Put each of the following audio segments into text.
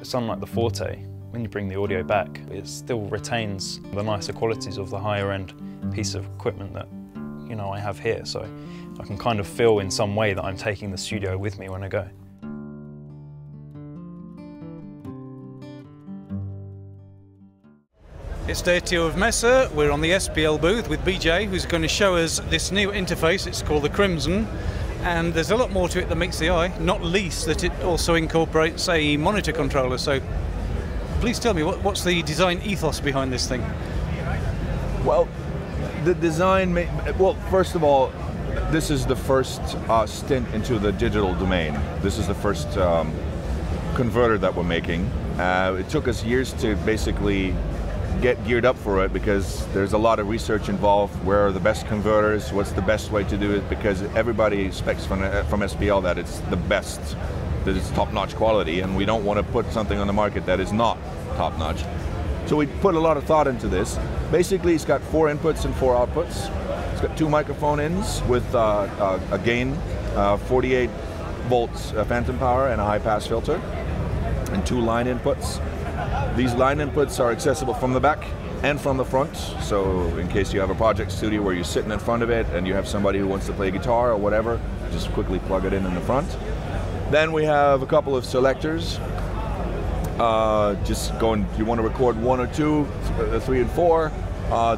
It's unlike the Forte. When you bring the audio back, it still retains the nicer qualities of the higher end piece of equipment that I have here, so I can kind of feel in some way that I'm taking the studio with me when I go. It's day 2 of Messe. We're on the SPL booth with BJ, who's going to show us this new interface. It's called the Crimson, and there's a lot more to it that meets the eye, not least that it also incorporates a monitor controller. So please tell me, what's the design ethos behind this thing? Well, the design, well, first of all, this is the first stint into the digital domain. This is the first converter that we're making. It took us years to basically get geared up for it because there's a lot of research involved. Where are the best converters? What's the best way to do it? Because everybody expects from SPL that it's the best, that it's top-notch quality, and we don't want to put something on the market that is not top-notch. So we put a lot of thought into this. Basically, it's got 4 inputs and 4 outputs. It's got 2 microphone ins with a gain, 48 volts phantom power and a high-pass filter, and 2 line inputs. These line inputs are accessible from the back and from the front, so in case you have a project studio where you're sitting in front of it and you have somebody who wants to play guitar or whatever, just quickly plug it in the front. Then we have a couple of selectors. You want to record 1 or 2, 3 and 4.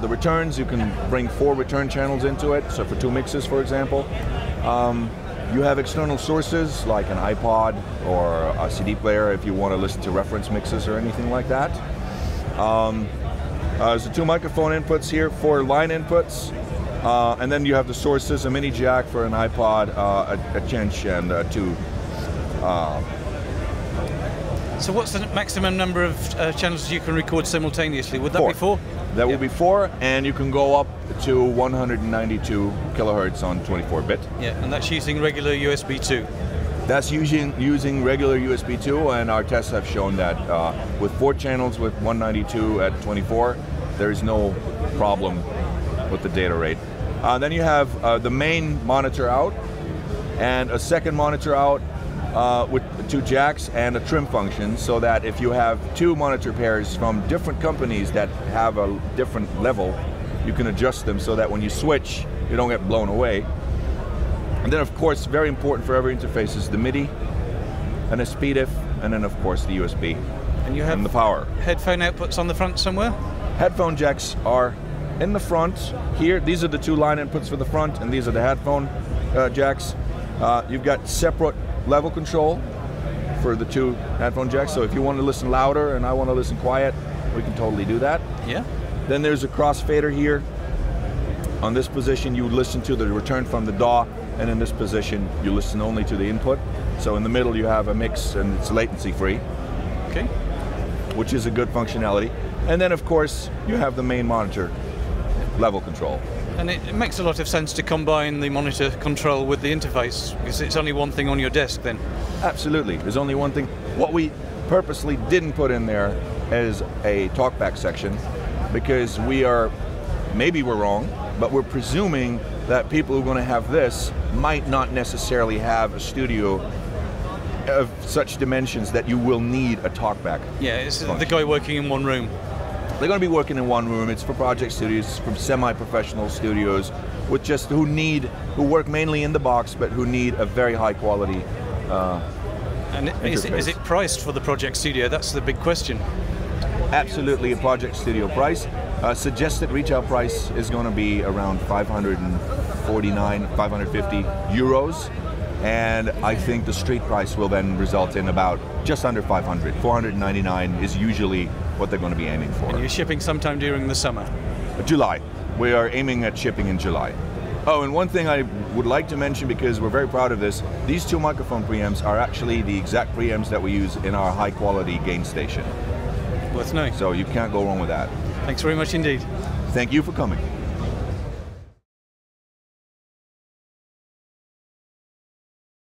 The returns, you can bring 4 return channels into it, so for 2 mixes, for example. You have external sources like an iPod or a CD player if you want to listen to reference mixes or anything like that. There's 2 microphone inputs here, 4 line inputs, and then you have the sources, a mini jack for an iPod, a Chench, and 2. So what's the maximum number of channels you can record simultaneously? Would that 4. be 4? That will be 4, and you can go up to 192 kilohertz on 24-bit. Yeah, and that's using regular USB 2. That's using regular USB 2, and our tests have shown that with 4 channels with 192 at 24, there is no problem with the data rate. Then you have the main monitor out, and a second monitor out with 2 jacks and a trim function, so that if you have 2 monitor pairs from different companies that have a different level, you can adjust them so that when you switch, you don't get blown away. And then, of course, very important for every interface is the MIDI, and a SPDIF, and then, of course, the USB. And you have the power. Headphone outputs on the front somewhere? Headphone jacks are in the front here. These are the 2 line inputs for the front, and these are the headphone jacks. You've got separate level control for the 2 headphone jacks, so if you want to listen louder and I want to listen quiet, we can totally do that. Yeah. Then there's a crossfader here. On this position you listen to the return from the DAW, and in this position you listen only to the input. So in the middle you have a mix, and it's latency free. Okay. Which is a good functionality. And then of course you have the main monitor level control. And it makes a lot of sense to combine the monitor control with the interface, because it's only one thing on your desk then. Absolutely, there's only one thing. What we purposely didn't put in there is a talkback section, because maybe we're wrong, but we're presuming that people who are going to have this might not necessarily have a studio of such dimensions that you will need a talkback. Yeah, it's the guy working in one room. They're going to be working in one room. It's for project studios, from semi-professional studios, with just who work mainly in the box, but who need a very high quality And is it priced for the project studio? That's the big question. Absolutely a project studio price. Suggested retail price is going to be around 549, 550 euros. And I think the street price will then result in about just under 500. 499 is usually what they're going to be aiming for. And you're shipping sometime during the summer? July. We are aiming at shipping in July. Oh, and one thing I would like to mention, because we're very proud of this, these 2 microphone preamps are actually the exact preamps that we use in our high quality gain station. Well, that's nice. So you can't go wrong with that. Thanks very much indeed. Thank you for coming.